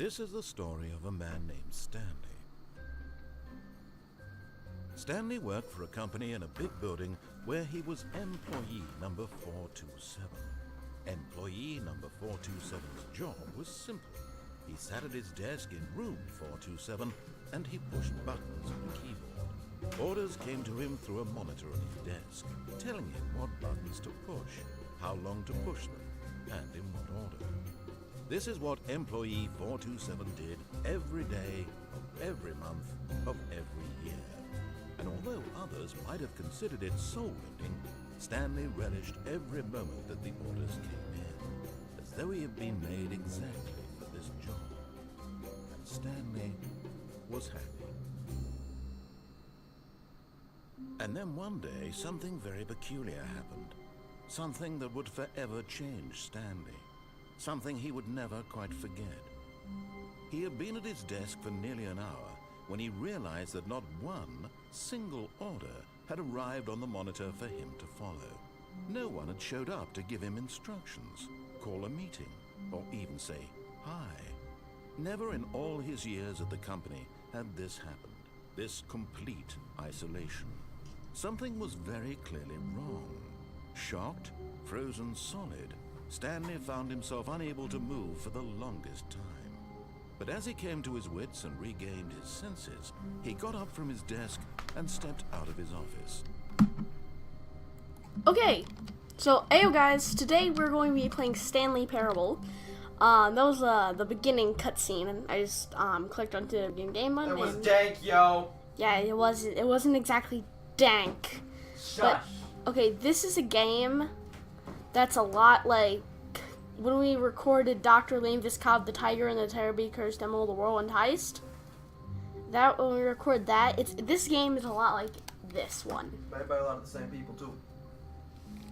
This is the story of a man named Stanley. Stanley worked for a company in a big building where he was employee number 427. Employee number 427's job was simple. He sat at his desk in room 427 and he pushed buttons on the keyboard. Orders came to him through a monitor on his desk, telling him what buttons to push, how long to push them, and in what order. This is what employee 427 did every day of every month of every year. And although others might have considered it soul-ending, Stanley relished every moment that the orders came in, as though he had been made exactly for this job. And Stanley was happy. And then one day, something very peculiar happened. Something that would forever change Stanley. Something he would never quite forget. He had been at his desk for nearly an hour when he realized that not one single order had arrived on the monitor for him to follow. No one had showed up to give him instructions, call a meeting, or even say hi. Never in all his years at the company had this happened, this complete isolation. Something was very clearly wrong. Shocked, frozen solid, Stanley found himself unable to move for the longest time. But as he came to his wits and regained his senses, he got up from his desk and stepped out of his office. Okay, so ayo guys, today we're going to be playing Stanley Parable. That was the beginning cutscene, and I just clicked onto the beginning game button. That was dank, yo. Yeah, it wasn't exactly dank. Shush. But okay, this is a game that's a lot like when we recorded Dr. Lanvis Cobb the Tiger and the Terribly Cursed Demo of the Whirlwind Heist. That when we record that, this game is a lot like this one. Made by a lot of the same people too.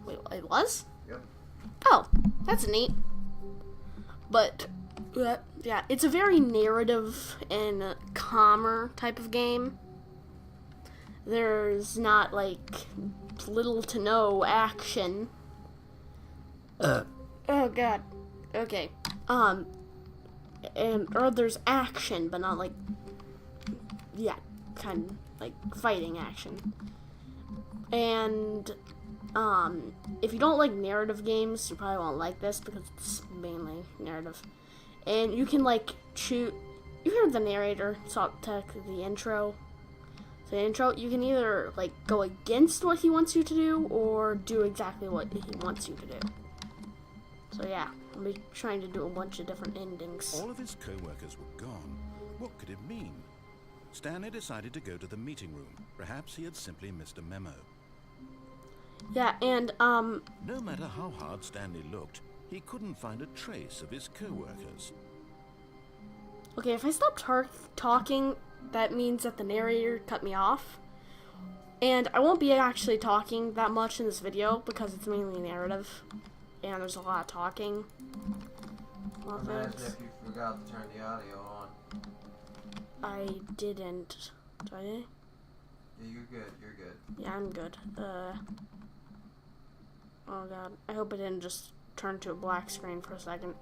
Wait, it was? Yep. Oh, that's neat. But yeah, it's a very narrative and calmer type of game. There's not like little to no action. Oh god. Okay. Or there's action, but not like, yeah, kind of like fighting action. And if you don't like narrative games, you probably won't like this because it's mainly narrative. And you can like choose. You heard the narrator talk the intro. The intro, you can either like go against what he wants you to do or do exactly what he wants you to do. So yeah, I'll be trying to do a bunch of different endings. All of his co-workers were gone. What could it mean? Stanley decided to go to the meeting room. Perhaps he had simply missed a memo. Yeah, and No matter how hard Stanley looked, he couldn't find a trace of his co-workers. okay, if I stop talking, that means that the narrator cut me off. And I won't be actually talking that much in this video because it's mainly narrative. And there's a lot of talking. Imagine if you forgot to turn the audio on. I didn't. Did I? Yeah, you're good. You're good. Yeah, I'm good. Oh god. I hope it didn't just turn to a black screen for a second.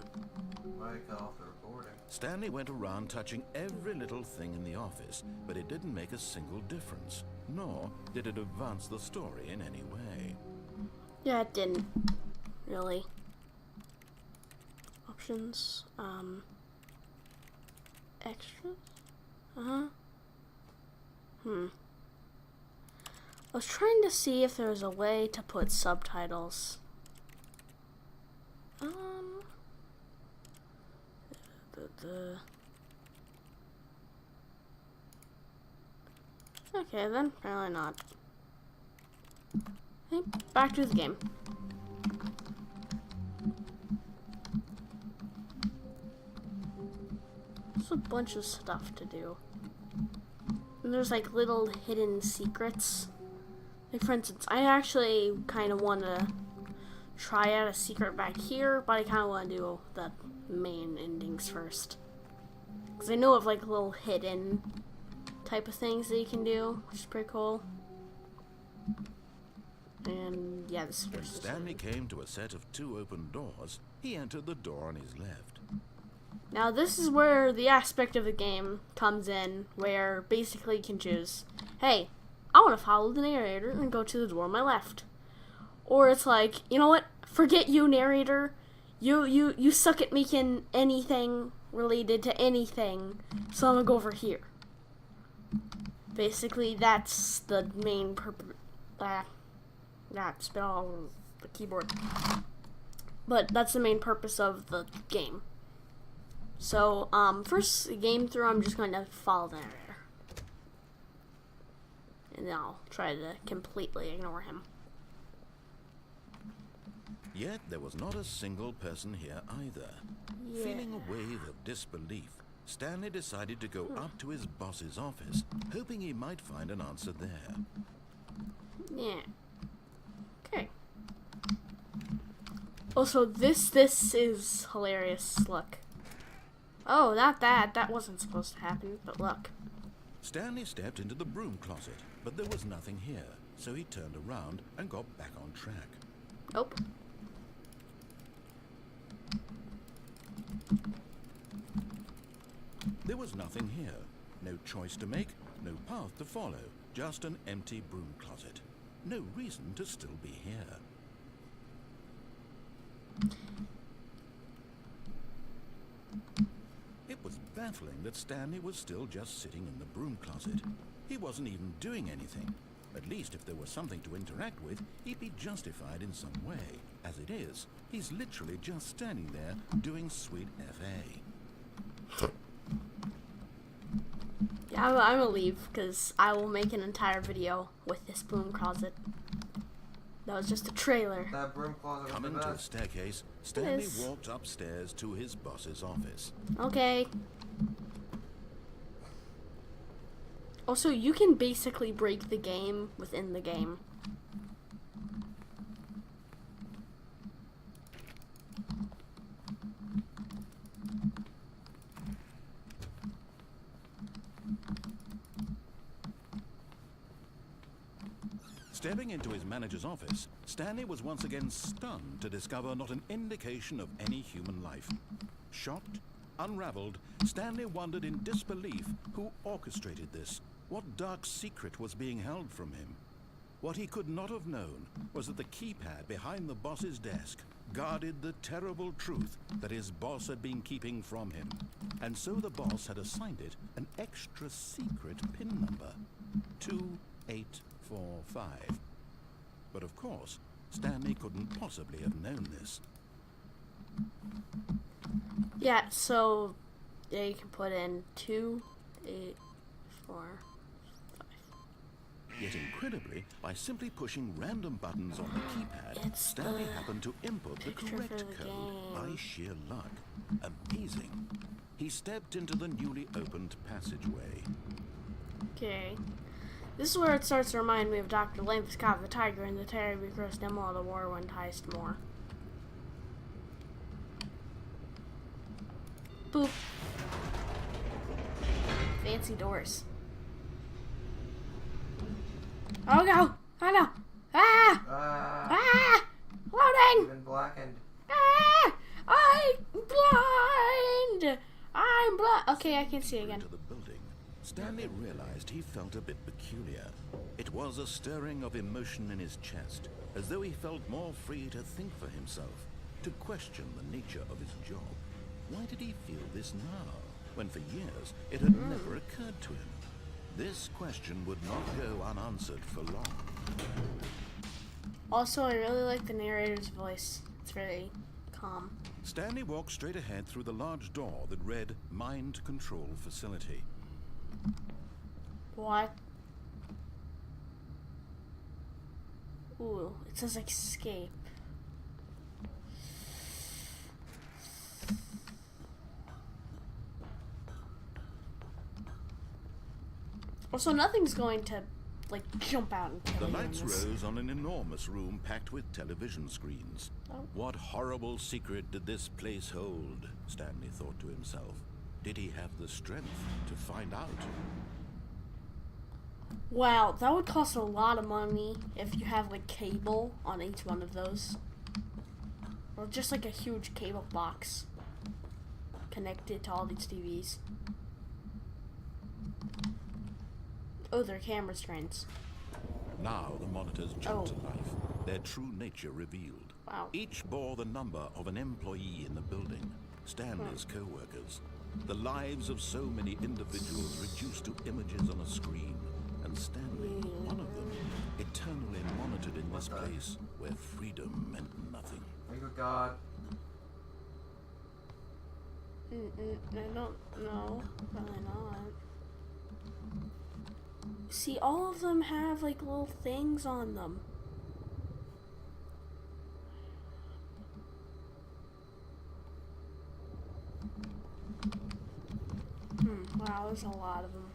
Might cut off the recording. Stanley went around touching every little thing in the office, but it didn't make a single difference, nor did it advance the story in any way. Yeah, it didn't. Really. Options. Extras? I was trying to see if there was a way to put subtitles. Okay, then apparently not. Okay, back to the game. There's a bunch of stuff to do. And there's like little hidden secrets. Like for instance, I actually kind of want to try out a secret back here, but I kind of want to do the main endings first. Because I know of like little hidden type of things that you can do, which is pretty cool. And yeah, this is When Stanley came to a set of 2 open doors, he entered the door on his left. Now this is where the aspect of the game comes in, where basically you can choose, hey, I want to follow the narrator and go to the door on my left. Or it's like, you know what, forget you, narrator. You suck at making anything related to anything, so I'm gonna go over here. Basically, that's the main purpose. Spit all over the keyboard. But that's the main purpose of the game. So, first game through, I'm just going to follow the narrator. And then I'll try to completely ignore him. Yet there was not a single person here either. Yeah. Feeling a wave of disbelief, Stanley decided to go up to his boss's office, hoping he might find an answer there. Yeah. Okay. Also, this is hilarious. Look. Oh, not that. That wasn't supposed to happen, but look. Stanley stepped into the broom closet, but there was nothing here, so he turned around and got back on track. Nope. There was nothing here. No choice to make, no path to follow, just an empty broom closet. No reason to still be here. It was baffling that Stanley was still just sitting in the broom closet. He wasn't even doing anything. At least if there was something to interact with, he'd be justified in some way. As it is, he's literally just standing there doing sweet FA. Yeah, I'm gonna leave because I will make an entire video with this broom closet. That was just a trailer. That broom closet was Coming the to a best. staircase, Stanley Yes. walked upstairs to his boss's office. Okay. Also, you can basically break the game within the game. Stepping into his manager's office, Stanley was once again stunned to discover not an indication of any human life. Shocked, unraveled, Stanley wondered in disbelief who orchestrated this. What dark secret was being held from him? What he could not have known was that the keypad behind the boss's desk guarded the terrible truth that his boss had been keeping from him. And so the boss had assigned it an extra secret PIN number, 2845. But of course, Stanley couldn't possibly have known this. Yeah, so yeah, you can put in 2, 8, 4, 5. Yet incredibly, by simply pushing random buttons on the keypad, It's Stanley the happened to input the picture correct for the code game. by sheer luck. Amazing. He stepped into the newly opened passageway. Okay. This is where it starts to remind me of Dr. Lamb Scott the Tiger and the terribly gross demo of the Whirlwind Heist more. Boop. Fancy doors. Oh no! Oh no! Ah! Ah! Loading! Even blackened. Ah! I'm blind! I'm blind! Okay, I can see again. Into the building, Stanley realized he felt a bit peculiar. It was a stirring of emotion in his chest, as though he felt more free to think for himself, to question the nature of his job. Why did he feel this now, when for years it had never occurred to him? This question would not go unanswered for long. Also, I really like the narrator's voice. It's very calm. Stanley walked straight ahead through the large door that read Mind Control Facility. What? Ooh, it says escape. Also, nothing's going to, like, jump out and kill The you in lights this. rose on an enormous room packed with television screens. Oh. What horrible secret did this place hold? Stanley thought to himself. Did he have the strength to find out? Wow, that would cost a lot of money if you have, like, cable on each one of those. Or just, like, a huge cable box. connected to all these TVs. Oh, they're camera screens. Now the monitors jumped to life, their true nature revealed. Wow. Each bore the number of an employee in the building, Stanley's co-workers. The lives of so many individuals reduced to images on a screen, and Stanley, one of them, eternally monitored in this place where freedom meant nothing. Thank you, God. I don't know. Probably not. See, all of them have like little things on them. Wow, there's a lot of them.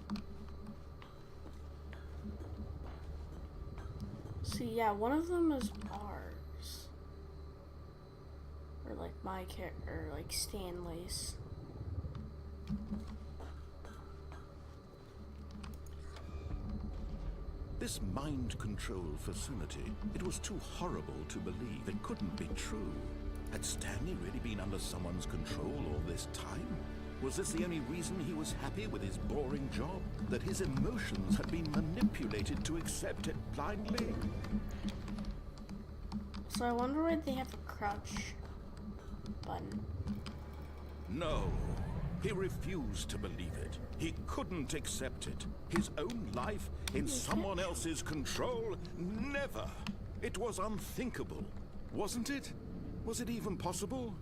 See, yeah, one of them is ours. Or like my character, or like Stanley's. This mind control facility, it was too horrible to believe. It couldn't be true. Had Stanley really been under someone's control all this time? Was this the only reason he was happy with his boring job? That his emotions had been manipulated to accept it blindly? So I wonder why they have a crouch button. No. He refused to believe it. He couldn't accept it. His own life in someone else's control? Never. It was unthinkable, wasn't it? Was it even possible?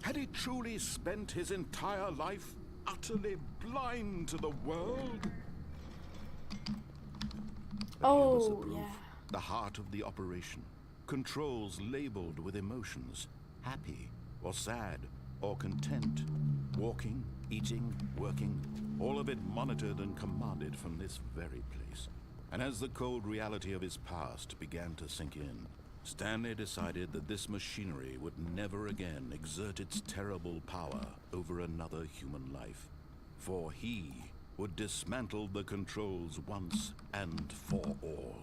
Had he truly spent his entire life utterly blind to the world? But here was the proof. The heart of the operation. Controls labeled with emotions. Happy or sad or content. Walking, eating, working. All of it monitored and commanded from this very place. And as the cold reality of his past began to sink in, Stanley decided that this machinery would never again exert its terrible power over another human life. For he would dismantle the controls once and for all.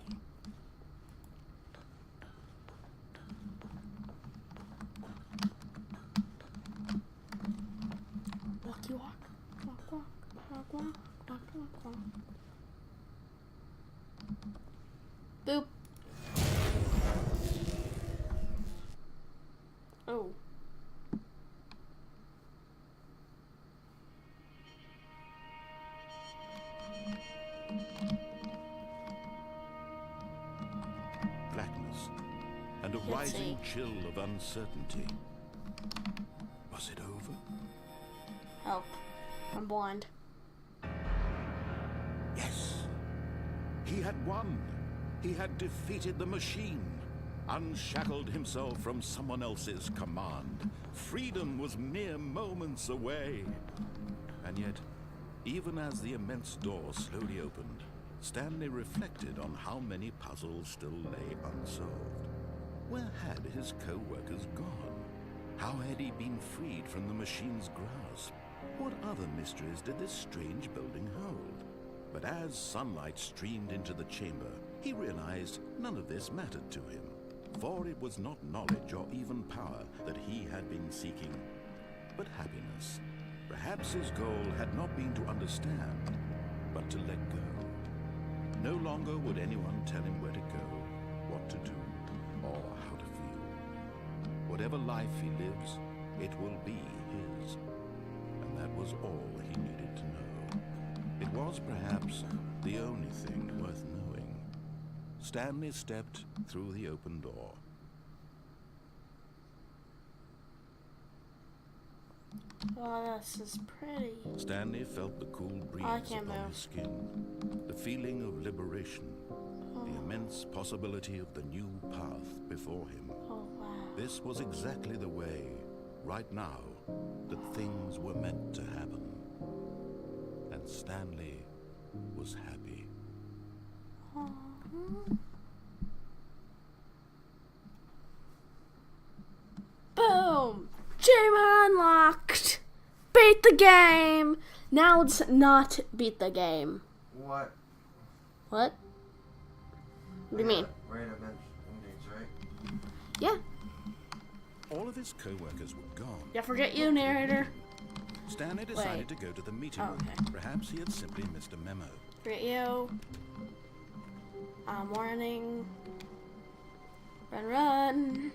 Walkie walk, walk, walk, walk, walk, walk, walk, walk. Boop. Oh. Blackness and a rising chill of uncertainty. Was it over? Help. I'm blind. Yes. He had won. He had defeated the machine. Unshackled himself from someone else's command. Freedom was mere moments away. And yet, even as the immense door slowly opened, Stanley reflected on how many puzzles still lay unsolved. Where had his co-workers gone? How had he been freed from the machine's grasp? What other mysteries did this strange building hold? But as sunlight streamed into the chamber, he realized none of this mattered to him. For it was not knowledge or even power that he had been seeking, but happiness. Perhaps his goal had not been to understand, but to let go. No longer would anyone tell him where to go, what to do, or how to feel. Whatever life he lives, it will be his. And that was all he needed to know. It was perhaps the only thing worth knowing. Stanley stepped through the open door. Oh, this is pretty. Stanley felt the cool breeze upon his skin, the feeling of liberation, the immense possibility of the new path before him. Oh, wow. This was exactly the way, right now, that things were meant to happen. And Stanley was happy. Boom! Chamber unlocked! Beat the game! Now let's not beat the game. What? What? What do you mean? We're in endings, right? Yeah. All of his co-workers were gone. Yeah, forget you, narrator. Stanley decided to go to the meeting room. Okay. Perhaps he had simply missed a memo. Great, you. Warning. Run.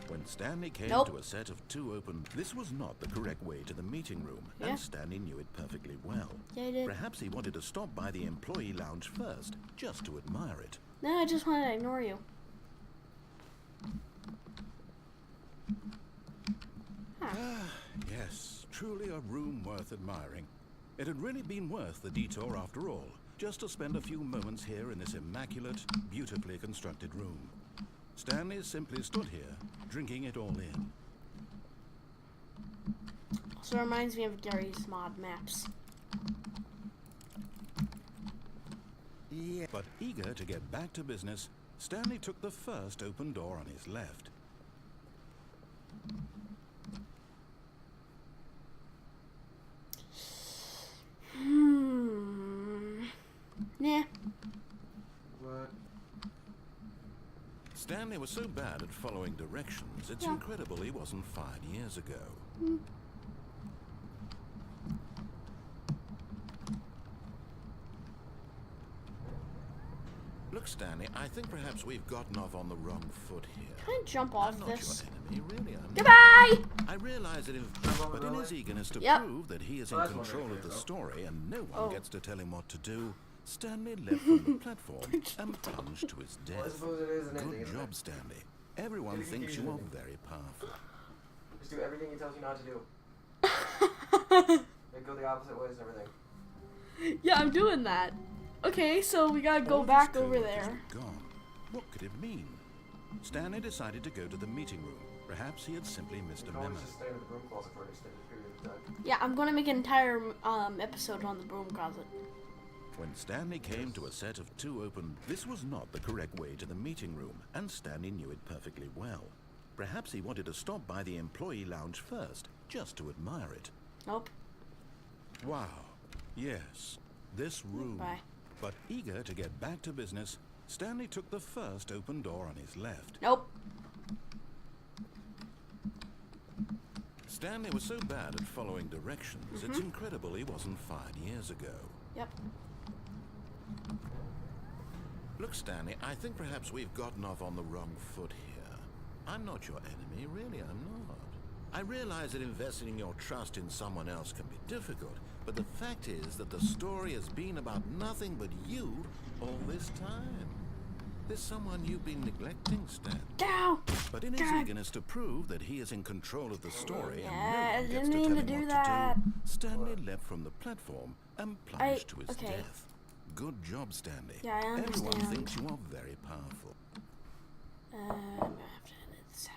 When Stanley came Nope. to a set of 2 open, this was not the correct way to the meeting room, Yeah. and Stanley knew it perfectly well. Yeah, I did. Perhaps he wanted to stop by the employee lounge first, just to admire it. No, I just wanted to ignore you. Yes, truly a room worth admiring. It had really been worth the detour after all, just to spend a few moments here in this immaculate, beautifully constructed room. Stanley simply stood here, drinking it all in. Also reminds me of Gary's mod maps. Yeah. But eager to get back to business, Stanley took the first open door on his left. Nah. What? Stanley was so bad at following directions, it's Yeah. incredible he wasn't fired years ago. Look, Stanley, I think perhaps we've gotten off on the wrong foot here. Can I jump off I'm not this? your enemy, really. I'm not. Goodbye! I realize that but in his eagerness to Yep. prove that he is in Well, that's one control right of the there, story and no one Oh. gets to tell him what to do, Stanley left from the platform and plunged to his Well, I death. suppose it is an ending, Good isn't job, it? Stanley. Everyone It is thinks you are confusing. very powerful. Just do everything he tells you not to do. Like, go the opposite ways and everything. Yeah, I'm doing that. Okay, so we gotta go All of back his over coworkers there. were gone. What could it mean? Stanley decided to go to the meeting room. Perhaps he had simply missed You a can memo. always just stay in the broom closet for an extended period of time. Yeah, I'm gonna make an entire episode on the broom closet. When Stanley came to a set of 2 open, this was not the correct way to the meeting room, and Stanley knew it perfectly well. Perhaps he wanted to stop by the employee lounge first, just to admire it. Nope. Wow. Yes, this room. Bye. But eager to get back to business, Stanley took the first open door on his left. Nope. Stanley was so bad at following directions, it's incredible he wasn't fired years ago. Yep. Look, Stanley, I think perhaps we've gotten off on the wrong foot here. I'm not your enemy, really, I'm not. I realize that investing your trust in someone else can be difficult, but the fact is that the story has been about nothing but you all this time. There's someone you've been neglecting, Stan. Ow! But in his God. eagerness to prove that he is in control of the story Yeah, and I no one gets didn't to mean tell to him do what that. to do, Stanley leapt from the platform and plunged to his okay. death. Good job, Stanley. Yeah, I Everyone understand. thinks you are very powerful. I'm gonna have to edit this out.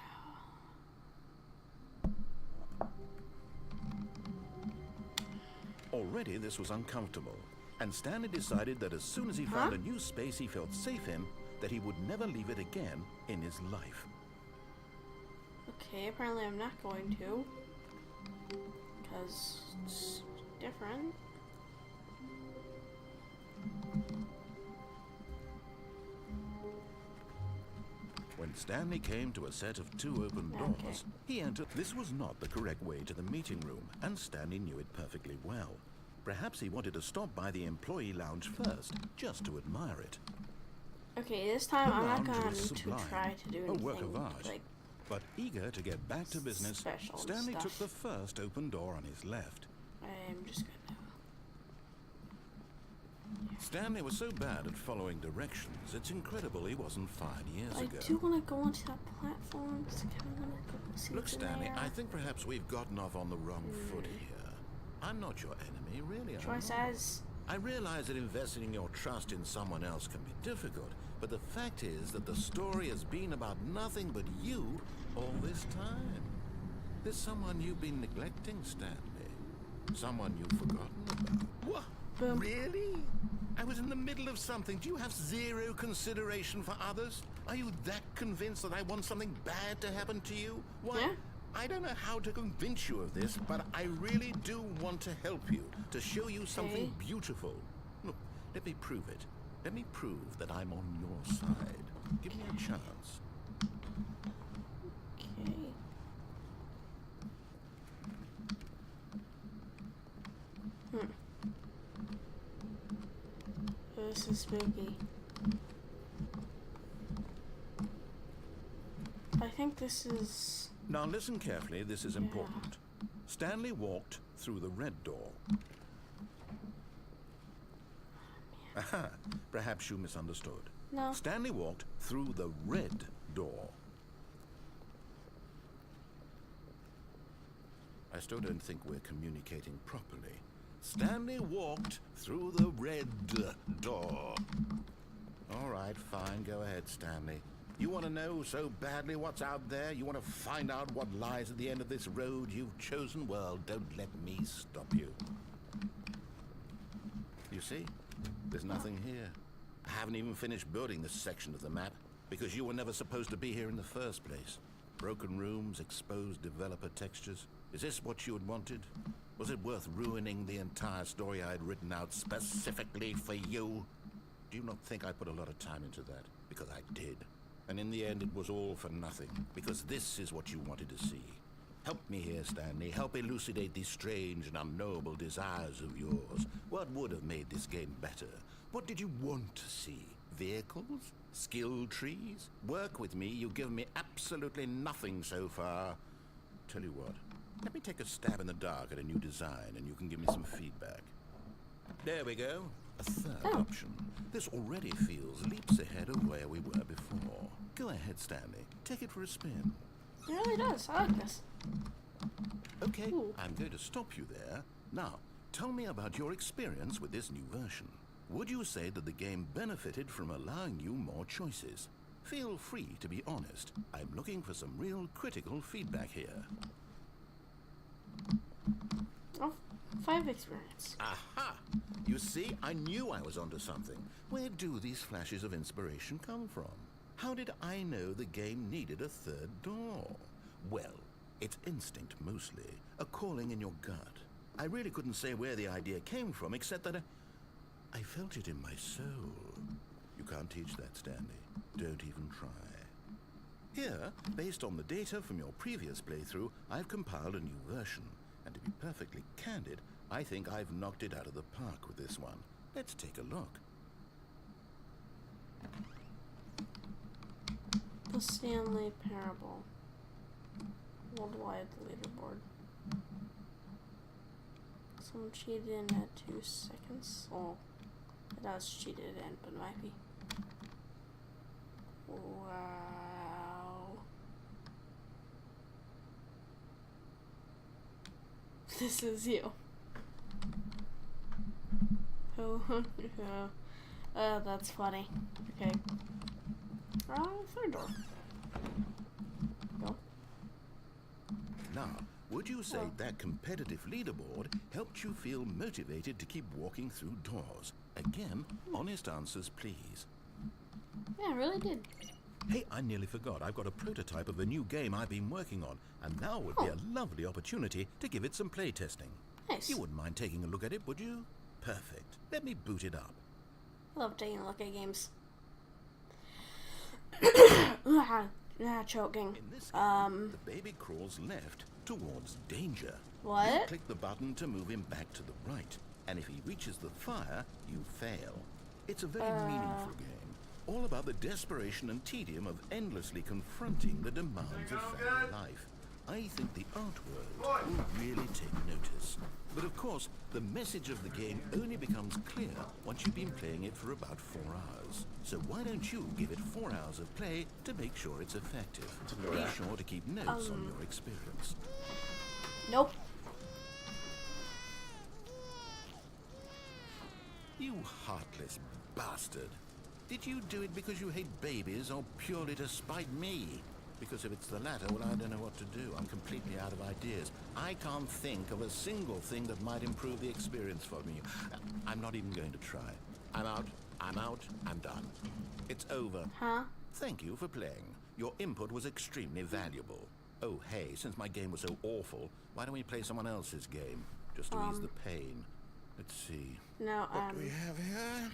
Already this was uncomfortable, and Stanley decided that as soon as he found a new space he felt safe in, that he would never leave it again in his life. Okay, apparently I'm not going to. Because it's different. When Stanley came to a set of 2 open doors, Okay. he entered. This was not the correct way to the meeting room, and Stanley knew it perfectly well. Perhaps he wanted to stop by the employee lounge first, just to admire it. Okay, this time The I'm not lounge going was to sublime, try to do a anything work of art. like But eager to get back to business, special and Stanley stuff. took the first open door on his left. I'm just gonna. Stanley was so bad at following directions, it's incredible he wasn't fired years I ago. do want to go onto that platform. So I kind of want to go see Look, what's in Stanley, there. I think perhaps we've gotten off on the wrong foot here. I'm not your enemy, really. I'm Troy not. says, I realize that investing your trust in someone else can be difficult, but the fact is that the story has been about nothing but you all this time. There's someone you've been neglecting, Stanley. Someone you've forgotten about. What? Boom. Really? I was in the middle of something. Do you have zero consideration for others? Are you that convinced that I want something bad to happen to you? Why? Yeah. I don't know how to convince you of this, but I really do want to help you, to show you something Okay. beautiful. Look, let me prove it. Let me prove that I'm on your side. Give me a chance. okay. this is spooky. I think this is... Now listen carefully, this is important. Stanley walked through the red door. Aha, perhaps you misunderstood. No. Stanley walked through the red door. I still don't think we're communicating properly. Stanley walked through the red door. All right, fine, go ahead, Stanley. You want to know so badly what's out there? You want to find out what lies at the end of this road you've chosen? Well, don't let me stop you. You see? There's nothing here. I haven't even finished building this section of the map because you were never supposed to be here in the first place. Broken rooms, exposed developer textures. Is this what you had wanted? Was it worth ruining the entire story I had written out specifically for you? Do you not think I put a lot of time into that? Because I did. And in the end, it was all for nothing. Because this is what you wanted to see. Help me here, Stanley. Help elucidate these strange and unknowable desires of yours. What would have made this game better? What did you want to see? Vehicles? Skill trees? Work with me. You've given me absolutely nothing so far. Tell you what. Let me take a stab in the dark at a new design, and you can give me some feedback. There we go. A third option. This already feels leaps ahead of where we were before. Go ahead, Stanley. Take it for a spin. It really does. I like this. Okay, Ooh. I'm going to stop you there. Now, tell me about your experience with this new version. Would you say that the game benefited from allowing you more choices? Feel free to be honest. I'm looking for some real critical feedback here. Oh, 5 experience. Aha! You see, I knew I was onto something. Where do these flashes of inspiration come from? How did I know the game needed a third door? Well, it's instinct mostly, a calling in your gut. I really couldn't say where the idea came from, except that I felt it in my soul. You can't teach that, Stanley. Don't even try. Here, based on the data from your previous playthrough, I've compiled a new version. And to be perfectly candid, I think I've knocked it out of the park with this one. Let's take a look. The Stanley Parable. Worldwide leaderboard. Someone cheated in at 2 seconds. Oh, it does cheated in, but it might be. Wow. This is you. Oh, yeah. That's funny. Okay. Third door. Go. Now, would you say that competitive leaderboard helped you feel motivated to keep walking through doors? Again, honest answers, please. Yeah, it really did. Hey, I nearly forgot. I've got a prototype of a new game I've been working on, and now would be a lovely opportunity to give it some play testing. Nice. You wouldn't mind taking a look at it, would you? Perfect. Let me boot it up. I love taking a look at games. Choking. In this game, the baby crawls left towards danger. What? You click the button to move him back to the right, and if he reaches the fire, you fail. It's a very meaningful game, all about the desperation and tedium of endlessly confronting the demands of family life. I think the art world will really take notice. But of course, the message of the game only becomes clear once you've been playing it for about 4 hours. So why don't you give it 4 hours of play to make sure it's effective? Be sure to keep notes on your experience. Nope. You heartless bastard. Did you do it because you hate babies or purely to spite me? Because if it's the latter, well, I don't know what to do. I'm completely out of ideas. I can't think of a single thing that might improve the experience for me. I'm not even going to try. I'm out. I'm out. I'm done. It's over. Huh? Thank you for playing. Your input was extremely valuable. Oh, hey, since my game was so awful, why don't we play someone else's game? Just to ease the pain. Let's see. No, What do we have here?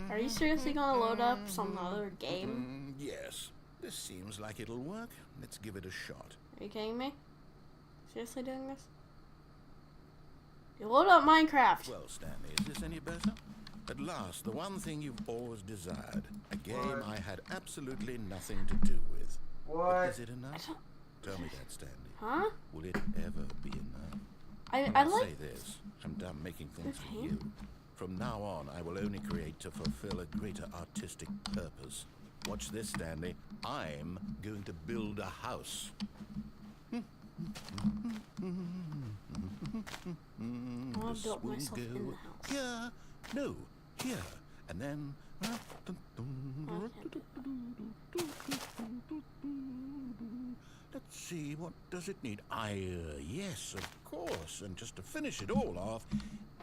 Are you seriously gonna load up some other game? Yes. This seems like it'll work. Let's give it a shot. Are you kidding me? Seriously doing this? You load up Minecraft. Well, Stanley, is this any better? At last, the one thing you've always desired. A game I had absolutely nothing to do with. But What? is it enough? Tell me that, Stanley. Huh? Will it ever be enough? I I'll like. say this. I'm done making things for Okay. you. From now on, I will only create to fulfill a greater artistic purpose. Watch this, Stanley. I'm going to build a house. I'll This build will myself in go the house. here, no, here, and then. Let's see, what does it need? Yes, of course. And just to finish it all off,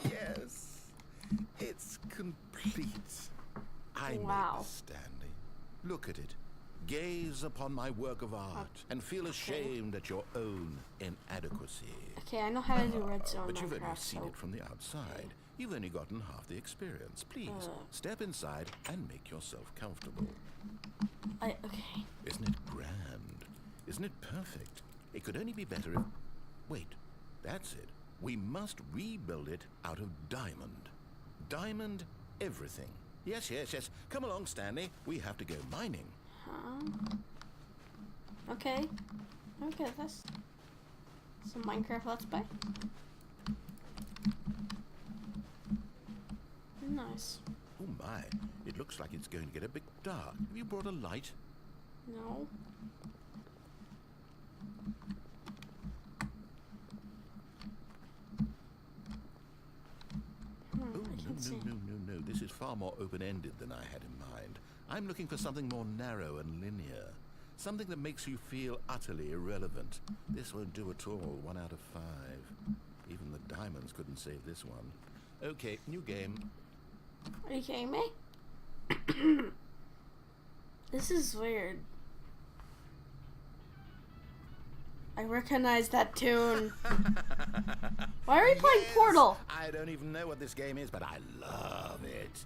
yes, it's complete. I Wow. made this, Stanley. Look at it. Gaze upon my work of art and feel ashamed at your own inadequacy. Okay, I know how to do red zone But you've only Minecraft. seen So. it from the outside. You've only gotten half the experience. Please, step inside and make yourself comfortable. Okay. Isn't it grand? Isn't it perfect? It could only be better if... Wait, that's it. We must rebuild it out of diamond. Diamond everything. Yes, yes, yes. Come along, Stanley. We have to go mining. Okay. Okay, that's some Minecraft Let's Play. Nice. Oh my, it looks like it's going to get a bit dark. Have you brought a light? No. Oh, I can't see. no. This is far more open-ended than I had in mind. I'm looking for something more narrow and linear. Something that makes you feel utterly irrelevant. This won't do at all. 1 out of 5. Even the diamonds couldn't save this one. Okay, new game. Are you kidding me? This is weird. I recognize that tune. Why are we playing Yes! Portal? I don't even know what this game is, but I love it.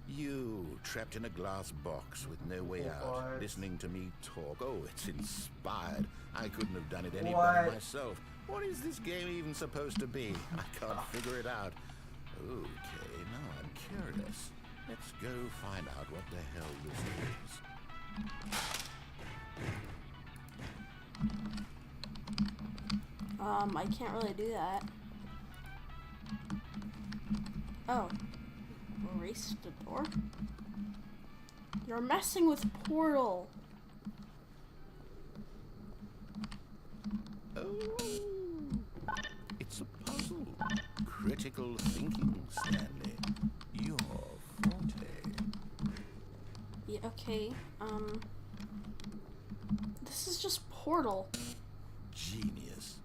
You, trapped in a glass box with no way out, What? listening to me talk. Oh, it's inspired. I couldn't have done it any What? better myself. What is this game even supposed to be? I can't figure it out. Okay, now I'm curious. Let's go find out what the hell this is. I can't really do that. Oh. Erase the door? You're messing with Portal. Oh, it's a puzzle. Critical thinking, Stanley. Your forte. Yeah, okay, this is just Portal. Genius.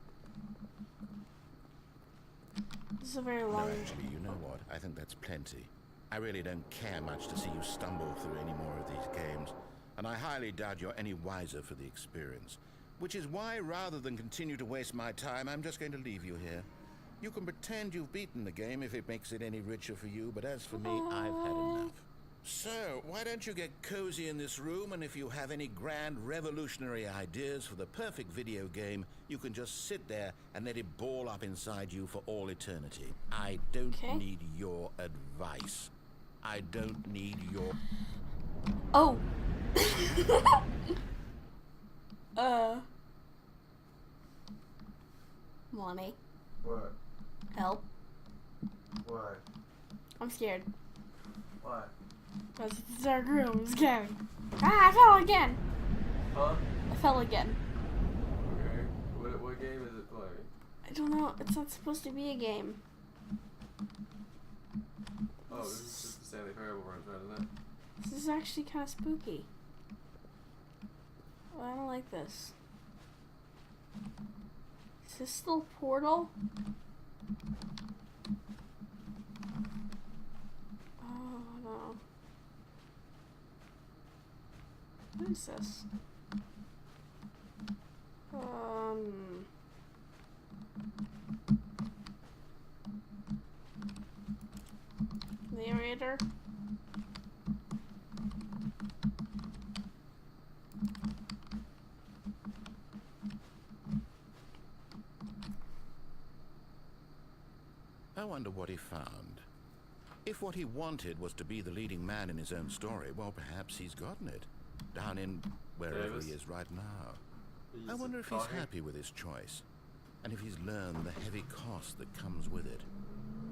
This is a very No, long... actually, you know what? I think that's plenty. I really don't care much to see you stumble through any more of these games, and I highly doubt you're any wiser for the experience. Which is why, rather than continue to waste my time, I'm just going to leave you here. You can pretend you've beaten the game if it makes it any richer for you, but as for me, I've had enough. So, why don't you get cozy in this room, and if you have any grand revolutionary ideas for the perfect video game, you can just sit there and let it ball up inside you for all eternity. I don't Okay. need your advice. I don't need your... Oh! Mommy, What? help. What? I'm scared. What? Because it's a dark room. I'm scared. Ah, I fell again. Huh? I fell again. Okay. What game is it playing? I don't know. It's not supposed to be a game. Oh, this is just the Stanley Parable runs right in that. This is actually kind of spooky. Oh, I don't like this. Is this still Portal? Oh, no. What is this? Narrator? I wonder what he found. If what he wanted was to be the leading man in his own story, well, perhaps he's gotten it. Down in wherever he is right now. I wonder if he's happy with his choice, and if he's learned the heavy cost that comes with it.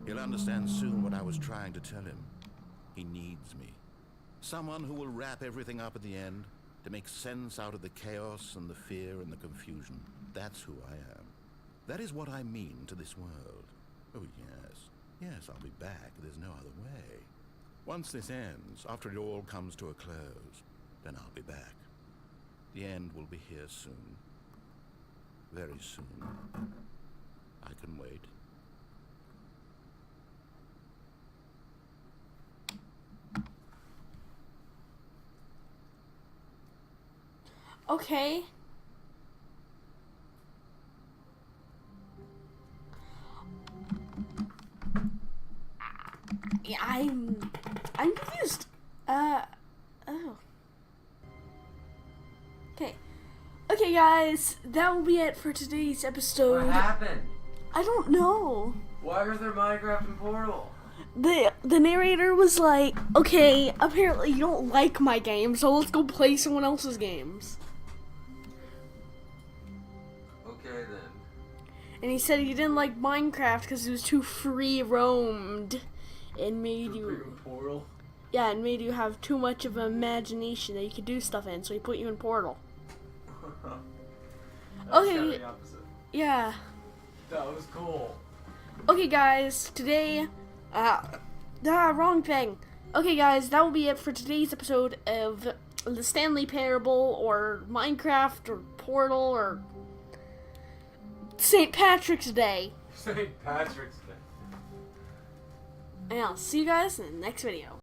He'll understand soon what I was trying to tell him. He needs me. Someone who will wrap everything up at the end, to make sense out of the chaos and the fear and the confusion. That's who I am. That is what I mean to this world. Oh, yes. Yes, I'll be back. There's no other way. Once this ends, after it all comes to a close, then I'll be back. The end will be here soon. Very soon. I can wait. Okay. Yeah, I'm confused. Oh. Okay, guys, that will be it for today's episode. What happened? I don't know. Why are there Minecraft and Portal? The narrator was like, okay, apparently you don't like my game, so let's go play someone else's games. Okay then. And he said he didn't like Minecraft because it was too free-roamed. It made you... Portal? Yeah, it made you have too much of an imagination that you could do stuff in, so he put you in Portal. Okay. The opposite. Yeah. That was cool. Okay, guys, today... wrong thing. Okay, guys, that will be it for today's episode of the Stanley Parable, or Minecraft, or Portal, or St. Patrick's Day. St. Patrick's Day. And I'll see you guys in the next video.